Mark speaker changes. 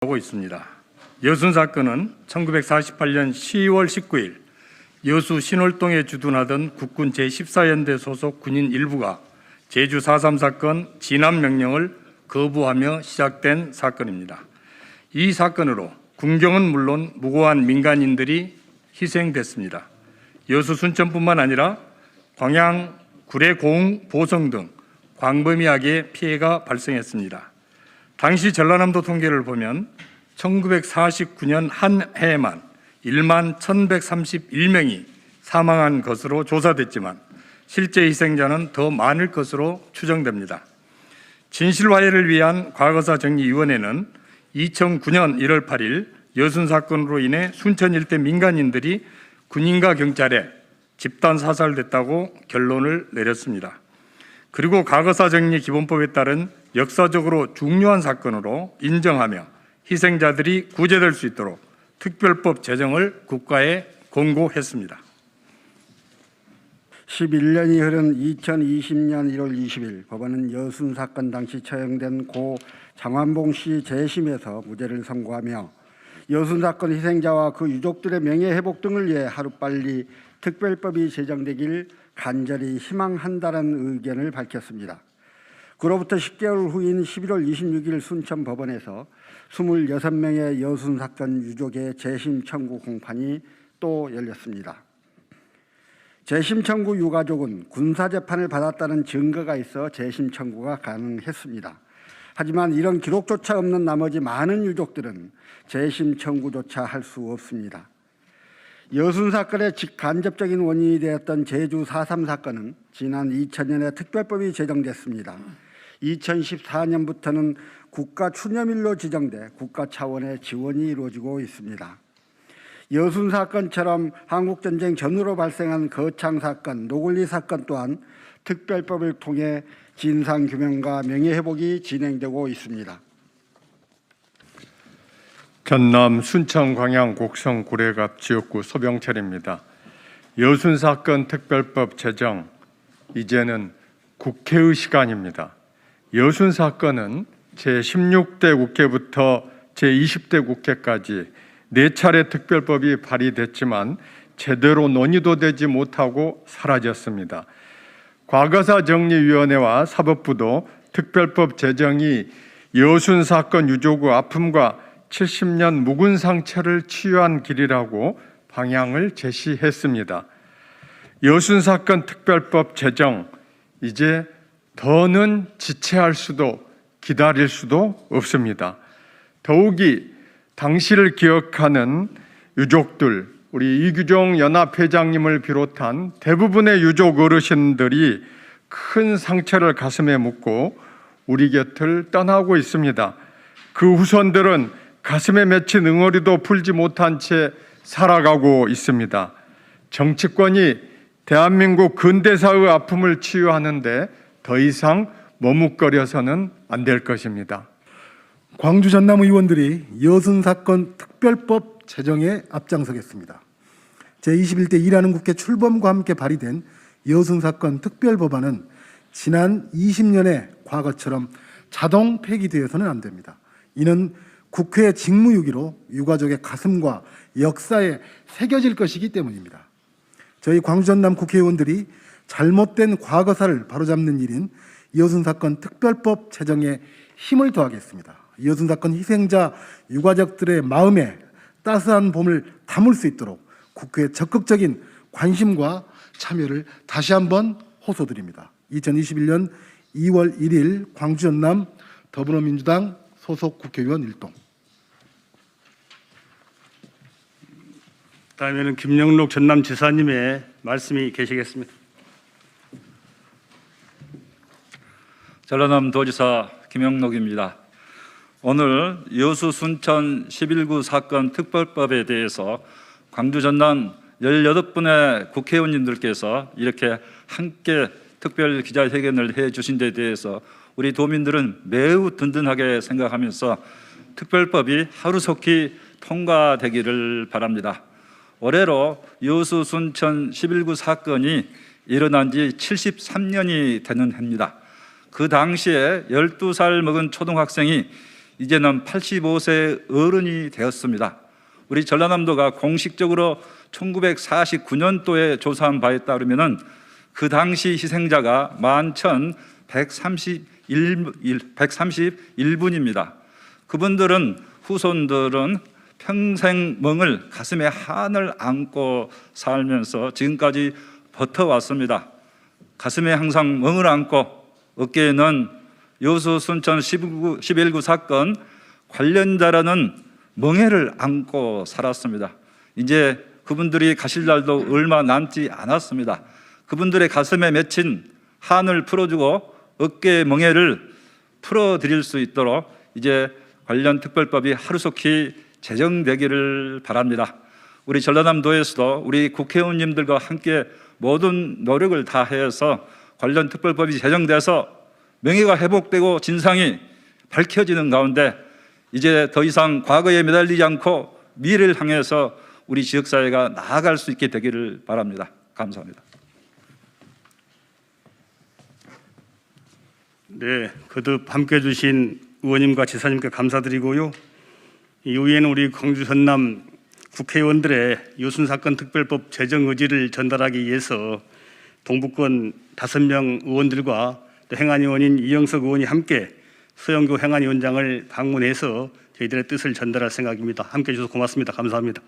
Speaker 1: 하고 있습니다. 여순 사건은 1948년 10월 19일 여수 신월동에 주둔하던 국군 제14연대 소속 군인 일부가 제주 4.3 사건 진압 명령을 거부하며 시작된 사건입니다. 이 사건으로 군경은 물론 무고한 민간인들이 희생됐습니다. 여수 순천뿐만 아니라 광양, 구례, 고흥, 보성 등 광범위하게 피해가 발생했습니다. 당시 전라남도 통계를 보면 1949년 한 해에만 1만 1,131명이 사망한 것으로 조사됐지만 실제 희생자는 더 많을 것으로 추정됩니다. 진실화해를 위한 과거사 정리위원회는 2009년 1월 8일 여순 사건으로 인해 순천 일대 민간인들이 군인과 경찰에 집단 사살됐다고 결론을 내렸습니다. 그리고 과거사 정리 기본법에 따른 역사적으로 중요한 사건으로 인정하며 희생자들이 구제될 수 있도록 특별법 제정을 국가에 권고했습니다.
Speaker 2: 11년이 흐른 2020년 1월 20일 법원은 여순 사건 당시 처형된 고 장완봉 씨 재심에서 무죄를 선고하며 여순 사건 희생자와 그 유족들의 명예 회복 등을 위해 하루빨리 특별법이 제정되길 간절히 희망한다는 의견을 밝혔습니다. 그로부터 10개월 후인 11월 26일 순천 법원에서 26명의 여순 사건 유족의 재심 청구 공판이 또 열렸습니다. 재심 청구 유가족은 군사재판을 받았다는 증거가 있어 재심 청구가 가능했습니다. 하지만 이런 기록조차 없는 나머지 많은 유족들은 재심 청구조차 할 수 없습니다. 여순 사건의 직간접적인 원인이 되었던 제주 4.3 사건은 지난 2000년에 특별법이 제정됐습니다. 2014년부터는 국가 추념일로 지정돼 국가 차원의 지원이 이루어지고 있습니다. 여순 사건처럼 한국전쟁 전후로 발생한 거창 사건, 노골리 사건 또한 특별법을 통해 진상규명과 명예회복이 진행되고 있습니다.
Speaker 1: 전남 순천 광양 곡성 구례갑 지역구 소병철입니다. 여순 사건 특별법 제정, 이제는 국회의 시간입니다. 여순 사건은 제16대 국회부터 제20대 국회까지 4차례 특별법이 발의됐지만 제대로 논의도 되지 못하고 사라졌습니다. 과거사 정리위원회와 사법부도 특별법 제정이 여순 사건 유족의 아픔과 70년 묵은 상처를 치유한 길이라고 방향을 제시했습니다. 여순 사건 특별법 제정, 이제 더는 지체할 수도 기다릴 수도 없습니다. 더욱이 당시를 기억하는 유족들, 우리 이규종 연합회장님을 비롯한 대부분의 유족 어르신들이 큰 상처를 가슴에 묻고 우리 곁을 떠나고 있습니다. 그 후손들은 가슴에 맺힌 응어리도 풀지 못한 채 살아가고 있습니다. 정치권이 대한민국 근대사의 아픔을 치유하는데 더 이상 머뭇거려서는 안 될 것입니다.
Speaker 3: 광주 전남 의원들이 여순 사건 특별법 제정에 앞장서겠습니다. 제21대 일하는 국회 출범과 함께 발의된 여순 사건 특별법안은 지난 20년의 과거처럼 자동 폐기되어서는 안 됩니다. 이는 국회의 직무유기로 유가족의 가슴과 역사에 새겨질 것이기 때문입니다. 저희 광주 전남 국회의원들이 잘못된 과거사를 바로잡는 일인 여순 사건 특별법 제정에 힘을 더하겠습니다. 여순 사건 희생자 유가족들의 마음에 따스한 봄을 담을 수 있도록 국회의 적극적인 관심과 참여를 다시 한번 호소드립니다. 2021년 2월 1일 광주 전남 더불어민주당 소속 국회의원 일동.
Speaker 4: 다음에는 김영록 전남지사님의 말씀이 계시겠습니다.
Speaker 5: 전라남 도지사 김영록입니다. 오늘 여수 순천 11구 사건 특별법에 대해서 광주 전남 18분의 국회의원님들께서 이렇게 함께 특별 기자회견을 해주신 데 대해서 우리 도민들은 매우 든든하게 생각하면서 특별법이 하루속히 통과되기를 바랍니다. 올해로 여수 순천 11구 사건이 일어난 지 73년이 되는 해입니다. 그 당시에 12살 먹은 초등학생이 이제는 85세 어른이 되었습니다. 우리 전라남도가 공식적으로 1949년도에 조사한 바에 따르면은 그 당시 희생자가 11,131분입니다. 그분들은 후손들은 평생 멍을 가슴에 한을 안고 살면서 지금까지 버텨왔습니다. 가슴에 항상 멍을 안고 어깨에는 여수 순천 11구 사건 관련자라는 멍해를 안고 살았습니다. 이제 그분들이 가실 날도 얼마 남지 않았습니다. 그분들의 가슴에 맺힌 한을 풀어주고 어깨의 멍해를 풀어드릴 수 있도록 이제 관련 특별법이 하루속히 제정되기를 바랍니다. 우리 전라남도에서도 우리 국회의원님들과 함께 모든 노력을 다해서 관련 특별법이 제정돼서 명예가 회복되고 진상이 밝혀지는 가운데 이제 더 이상 과거에 매달리지 않고 미래를 향해서 우리 지역사회가 나아갈 수 있게 되기를 바랍니다. 감사합니다.
Speaker 4: 네, 거듭 함께해 주신 의원님과 지사님께 감사드리고요. 이후에는 우리 광주 전남 국회의원들의 여순 사건 특별법 제정 의지를 전달하기 위해서 동북권 5명 의원들과 또 행안위원인 이영석 의원이 함께 서영교 행안위원장을 방문해서 저희들의 뜻을 전달할 생각입니다. 함께해 주셔서 고맙습니다. 감사합니다.